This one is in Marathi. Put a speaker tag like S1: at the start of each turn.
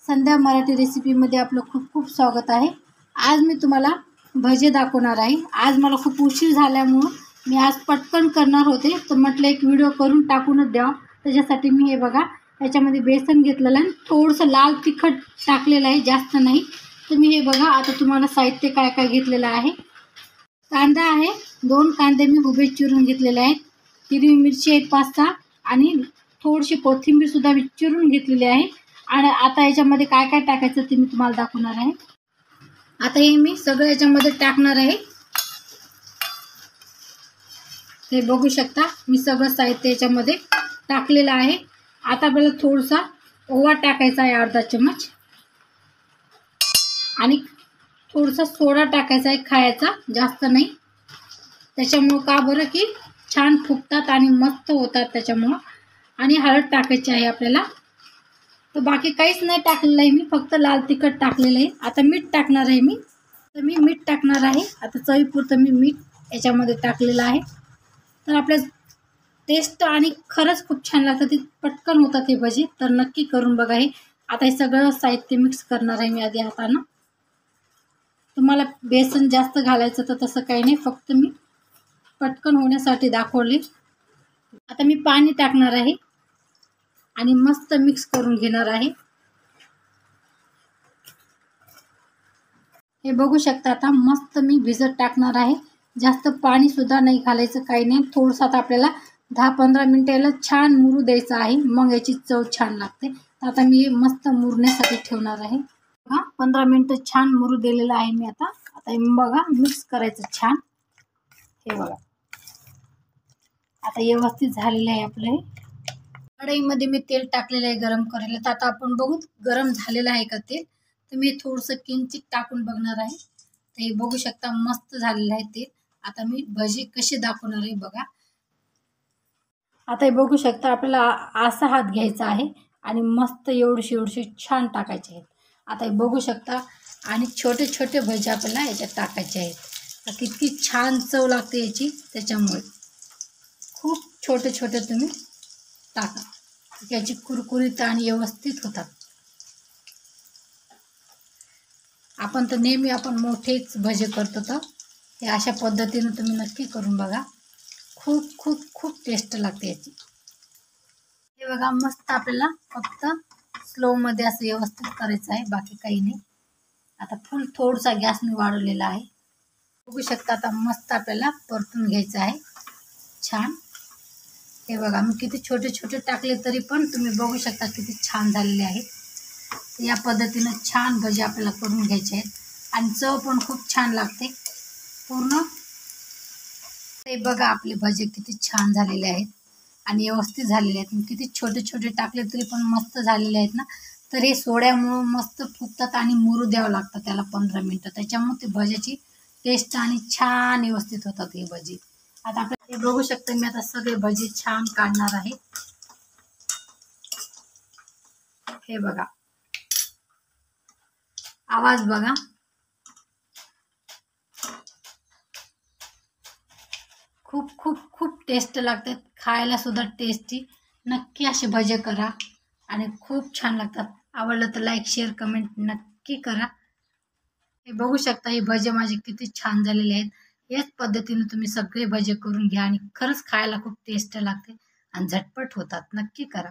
S1: संध्या मराठी रेसिपीमध्ये आपलं खूप खूप स्वागत आहे। आज मी तुम्हाला भजे दाखवणार आहे। आज मला खूप उशीर झाल्यामुळे मी आज पटकन करणार होते, तर म्हटलं एक व्हिडिओ करून टाकूनच द्यावा। त्याच्यासाठी मी हे बघा याच्यामध्ये बेसन घेतलेलं आहे, थोडंसं लाल तिखट टाकलेलं आहे, जास्त नाही। तुम्ही हे बघा आता तुम्हाला साहित्य काय काय घेतलेलं आहे। कांदा आहे, 2 कांदे मी उभे चिरून घेतलेले आहेत। हिरवी मिरची आहेत 5-6 आणि थोडीशी कोथिंबीर सुद्धा मी चिरून घेतलेली आहे। आणि आता याच्यामध्ये काय काय टाकायचं ते मी तुम्हाला दाखवणार आहे। आता हे मी सगळं याच्यामध्ये टाकणार आहे। हे बघू शकता मी सगळं साहित्य याच्यामध्ये टाकलेलं आहे। आता आपल्याला थोडासा ओवा टाकायचा आहे, अर्धा चमच, आणि थोडासा सोडा टाकायचा आहे खायचा, जास्त नाही। त्याच्यामुळे का बरं की छान फुगतात आणि मस्त होतात त्याच्यामुळे। आणि हळद टाकायची आहे आपल्याला। तर बाकी काहीच नाही टाकलेलं आहे मी, फक्त लाल तिखट टाकलेलं आहे। आता मीठ टाकणार आहे मी, तर मी मीठ टाकणार आहे। आता चवीपुरतं मी मीठ याच्यामध्ये टाकलेलं आहे। तर आपल्या टेस्ट आणि खरंच खूप छान लागतं, ते पटकन होतात हे भजी, तर नक्की करून बघा हे। आता हे सगळं साहित्य मिक्स करणार आहे मी आधी हातानं। तुम्हाला बेसन जास्त घालायचं तर तसं काही नाही, फक्त मी पटकन होण्यासाठी दाखवले। आता मी पाणी टाकणार आहे आणि मस्त मिक्स करून घेणार आहे। हे बघू शकता आता मस्त मी भिजत टाकणार आहे। जास्त पाणी सुद्धा नाही घालायचं, काही नाही। थोडंसं आता आपल्याला 10-15 मिनिटाला छान मुरू द्यायचं आहे, मग याची चव छान लागते। तर आता मी मस्त मुरण्यासाठी ठेवणार आहे। 15 मिनिटं छान मुरू दिलेलं आहे मी। आता हे बघा मिक्स करायचं छान। हे बघा आता व्यवस्थित झालेलं आहे आपलं हे। कढईमध्ये मी तेल टाकलेलं आहे गरम करायला। तर आता आपण बघू गरम झालेलं आहे का तेल। तर मी थोडंसं किंचित टाकून बघणार आहे। तर हे बघू शकता मस्त झालेलं आहे तेल। आता मी भजी कशी दाखवणार आहे बघा। आता हे बघू शकता आपल्याला असा हात घ्यायचा आहे आणि मस्त एवढे छान टाकायचे आहेत। आता हे बघू शकता, आणि छोटे छोटे भजी आपल्याला याच्यात टाकायचे आहेत। तर किती छान चव लागते याची, त्याच्यामुळे खूप छोटे छोटे तुम्ही टाका, याची कुरकुरीत आणि व्यवस्थित होतात। आपण तर नेहमी मोठेच भजे करतो, तर हे अशा पद्धतीने तुम्ही नक्की करून बघा। खूप खूप खूप टेस्ट लागते याची। हे बघा मस्त आपल्याला फक्त स्लो मध्ये असं व्यवस्थित करायचं आहे, बाकी काही नाही। आता फुल थोडासा गॅस मी वाढवलेला आहे। बघू शकता आता मस्त आपल्याला परतून घ्यायचं आहे छान। हे बघा मी किती छोटे छोटे टाकले, तरी पण तुम्ही बघू शकता किती छान झालेले आहेत। या पद्धतीने छान भजी आपल्याला करून घ्यायचे आहेत आणि चव पण खूप छान लागते पूर्ण। हे बघा आपले भजी किती छान झालेले आहेत आणि व्यवस्थित झालेले आहेत। किती छोटे छोटे टाकले तरी पण मस्त झालेले आहेत ना। तर हे सोड्यामुळे मस्त फुगतात आणि मुरू द्यावं लागतं त्याला 15 मिनिटं, त्याच्यामुळे ते भज्याची टेस्ट आणि छान व्यवस्थित होतात हे भजी। आता आपण हे बघू शकता मी आता सगळे भजी छान काढणार आहे। हे बघा आवाज बघा, खूप खूप खूप टेस्ट लागतात, खायला सुद्धा टेस्टी। नक्की असे भजे करा आणि खूप छान लागतात। आवडलं तर लाईक शेअर कमेंट नक्की करा। हे बघू शकता हे भजे माझे किती छान झालेले आहेत। याच पद्धतीने तुम्ही सगळे भजे करून घ्या आणि खरंच खायला खूप टेस्ट लागते आणि झटपट होतात। नक्की करा।